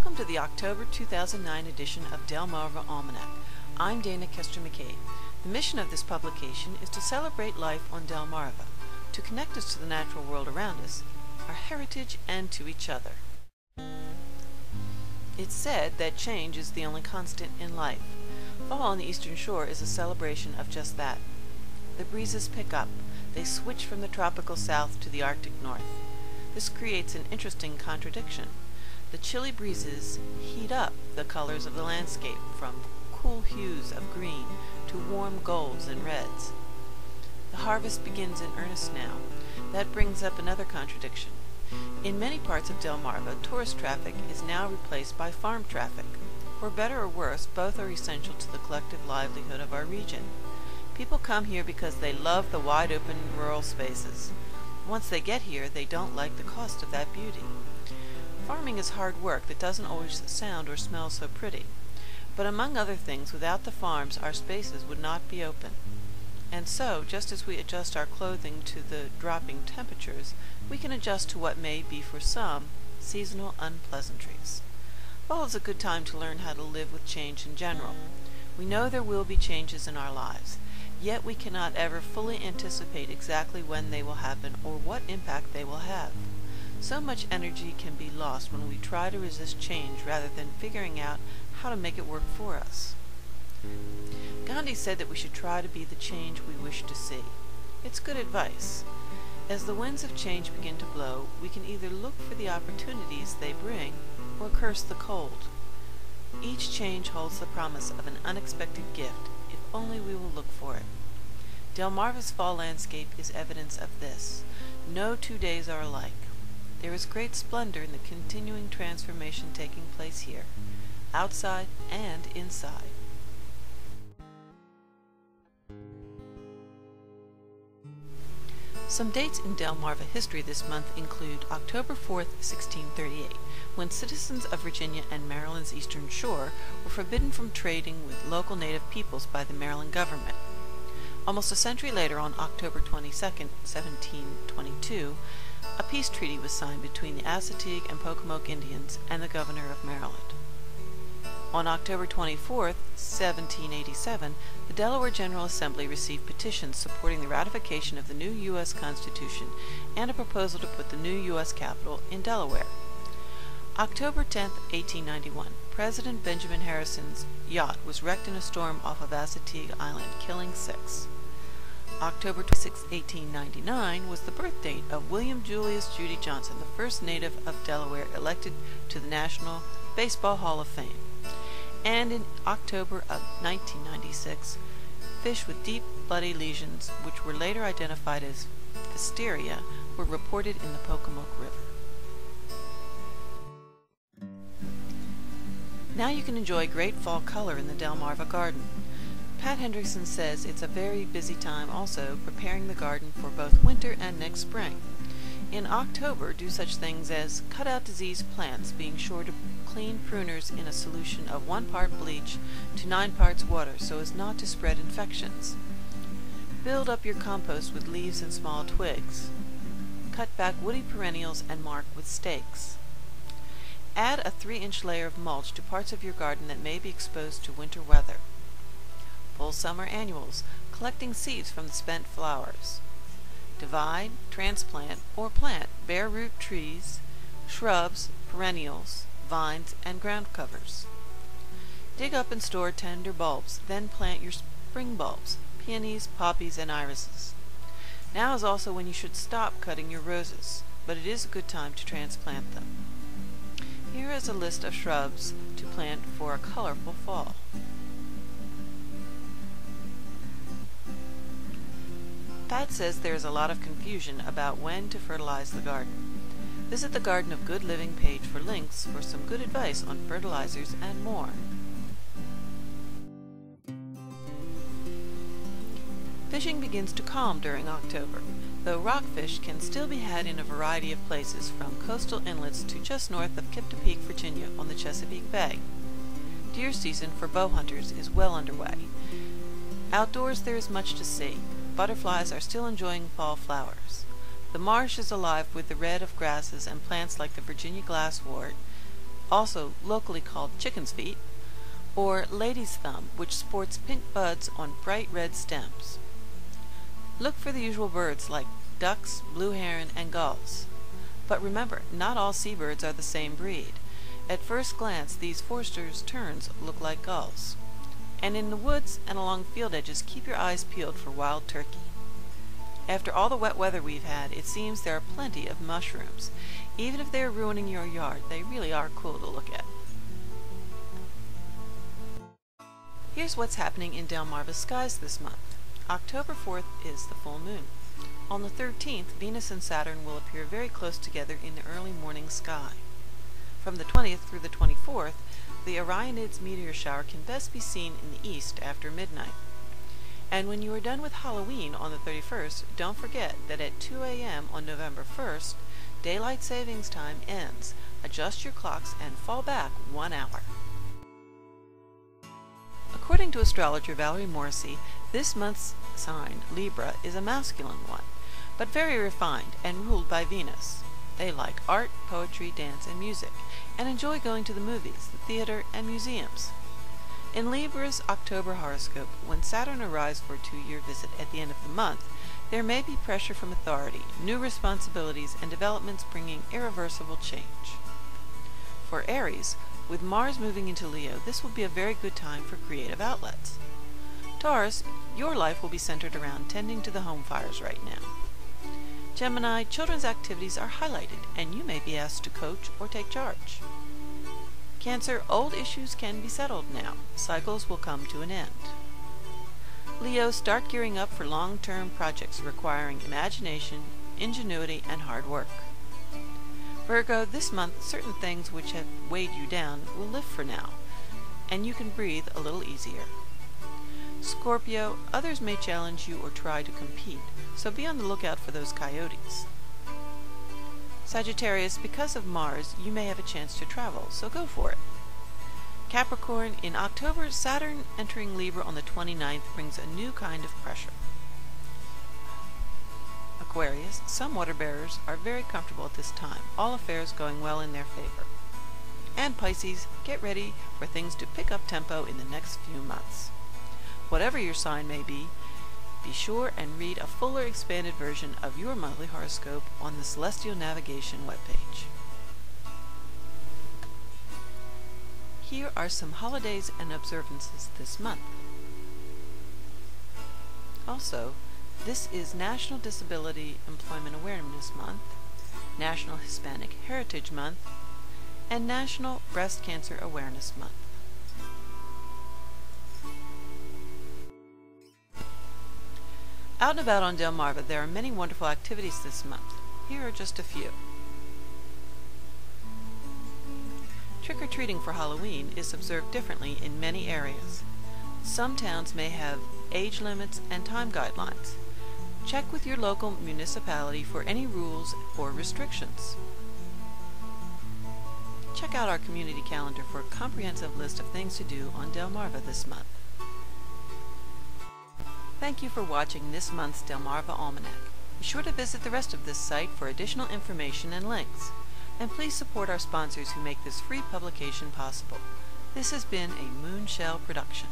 Welcome to the October 2009 edition of Delmarva Almanac. I'm Dana Kester-McCabe. The mission of this publication is to celebrate life on Delmarva, to connect us to the natural world around us, our heritage, and to each other. It's said that change is the only constant in life. Fall on the Eastern Shore is a celebration of just that. The breezes pick up. They switch from the tropical south to the Arctic north. This creates an interesting contradiction. The chilly breezes heat up the colors of the landscape from cool hues of green to warm golds and reds. The harvest begins in earnest now. That brings up another contradiction. In many parts of Delmarva, tourist traffic is now replaced by farm traffic. For better or worse, both are essential to the collective livelihood of our region. People come here because they love the wide-open rural spaces. Once they get here, they don't like the cost of that beauty. Farming is hard work that doesn't always sound or smell so pretty. But among other things, without the farms, our spaces would not be open. And so, just as we adjust our clothing to the dropping temperatures, we can adjust to what may be for some seasonal unpleasantries. Fall is a good time to learn how to live with change in general. We know there will be changes in our lives, yet we cannot ever fully anticipate exactly when they will happen or what impact they will have. So much energy can be lost when we try to resist change rather than figuring out how to make it work for us. Gandhi said that we should try to be the change we wish to see. It's good advice. As the winds of change begin to blow, we can either look for the opportunities they bring or curse the cold. Each change holds the promise of an unexpected gift, if only we will look for it. Delmarva's fall landscape is evidence of this. No 2 days are alike. There is great splendor in the continuing transformation taking place here, outside and inside. Some dates in Delmarva history this month include October 4th, 1638, when citizens of Virginia and Maryland's Eastern Shore were forbidden from trading with local native peoples by the Maryland government. Almost a century later, on October 22nd, 1722, a peace treaty was signed between the Assateague and Pocomoke Indians and the governor of Maryland. On October 24th, 1787, the Delaware General Assembly received petitions supporting the ratification of the new U.S. Constitution and a proposal to put the new U.S. Capitol in Delaware. October 10, 1891, President Benjamin Harrison's yacht was wrecked in a storm off of Assateague Island, killing 6. October 26, 1899 was the birth date of William Julius Judy Johnson, the first native of Delaware elected to the National Baseball Hall of Fame. And in October of 1996, fish with deep bloody lesions, which were later identified as Pfiesteria, were reported in the Pocomoke River. Now you can enjoy great fall color in the Delmarva garden. Pat Hendrickson says it's a very busy time also preparing the garden for both winter and next spring. In October, do such things as cut out diseased plants, being sure to clean pruners in a solution of 1 part bleach to 9 parts water so as not to spread infections. Build up your compost with leaves and small twigs. Cut back woody perennials and mark with stakes. Add a 3-inch layer of mulch to parts of your garden that may be exposed to winter weather. Full summer annuals, collecting seeds from the spent flowers. Divide, transplant, or plant bare root trees, shrubs, perennials, vines, and ground covers. Dig up and store tender bulbs, then plant your spring bulbs, peonies, poppies, and irises. Now is also when you should stop cutting your roses, but it is a good time to transplant them. Here is a list of shrubs to plant for a colorful fall. Pat says there is a lot of confusion about when to fertilize the garden. Visit the Garden of Good Living page for links for some good advice on fertilizers and more. Fishing begins to calm during October, though rockfish can still be had in a variety of places from coastal inlets to just north of Kiptopeak, Virginia on the Chesapeake Bay. Deer season for bow hunters is well underway. Outdoors there is much to see. Butterflies are still enjoying fall flowers. The marsh is alive with the red of grasses and plants like the Virginia glasswort, also locally called chicken's feet, or lady's thumb, which sports pink buds on bright red stems. Look for the usual birds like ducks, blue heron, and gulls. But remember, not all seabirds are the same breed. At first glance, these Forster's terns look like gulls. And in the woods and along field edges, keep your eyes peeled for wild turkey. After all the wet weather we've had, it seems there are plenty of mushrooms. Even if they are ruining your yard, they really are cool to look at. Here's what's happening in Delmarva skies this month. October 4th is the full moon. On the 13th, Venus and Saturn will appear very close together in the early morning sky. From the 20th through the 24th, the Orionids meteor shower can best be seen in the east after midnight. And when you are done with Halloween on the 31st, don't forget that at 2 a.m. on November 1st, daylight savings time ends. Adjust your clocks and fall back 1 hour. According to astrologer Valerie Morrissey, this month's sign, Libra, is a masculine one, but very refined and ruled by Venus. They like art, poetry, dance, and music, and enjoy going to the movies, the theater, and museums. In Libra's October horoscope, when Saturn arrives for a 2-year visit at the end of the month, there may be pressure from authority, new responsibilities, and developments bringing irreversible change. For Aries, with Mars moving into Leo, this will be a very good time for creative outlets. Taurus, your life will be centered around tending to the home fires right now. Gemini, children's activities are highlighted, and you may be asked to coach or take charge. Cancer, old issues can be settled now. Cycles will come to an end. Leo, start gearing up for long-term projects requiring imagination, ingenuity, and hard work. Virgo, this month, certain things which have weighed you down will lift for now, and you can breathe a little easier. Scorpio, others may challenge you or try to compete, so be on the lookout for those coyotes. Sagittarius, because of Mars, you may have a chance to travel, so go for it. Capricorn, in October, Saturn entering Libra on the 29th brings a new kind of pressure. Aquarius, some water bearers are very comfortable at this time, all affairs going well in their favor. And Pisces, get ready for things to pick up tempo in the next few months. Whatever your sign may be sure and read a fuller expanded version of your monthly horoscope on the Celestial Navigation webpage. Here are some holidays and observances this month. Also, this is National Disability Employment Awareness Month, National Hispanic Heritage Month, and National Breast Cancer Awareness Month. Out and about on Delmarva, there are many wonderful activities this month. Here are just a few. Trick-or-treating for Halloween is observed differently in many areas. Some towns may have age limits and time guidelines. Check with your local municipality for any rules or restrictions. Check out our community calendar for a comprehensive list of things to do on Delmarva this month. Thank you for watching this month's Delmarva Almanac. Be sure to visit the rest of this site for additional information and links. And please support our sponsors who make this free publication possible. This has been a Moonshell production.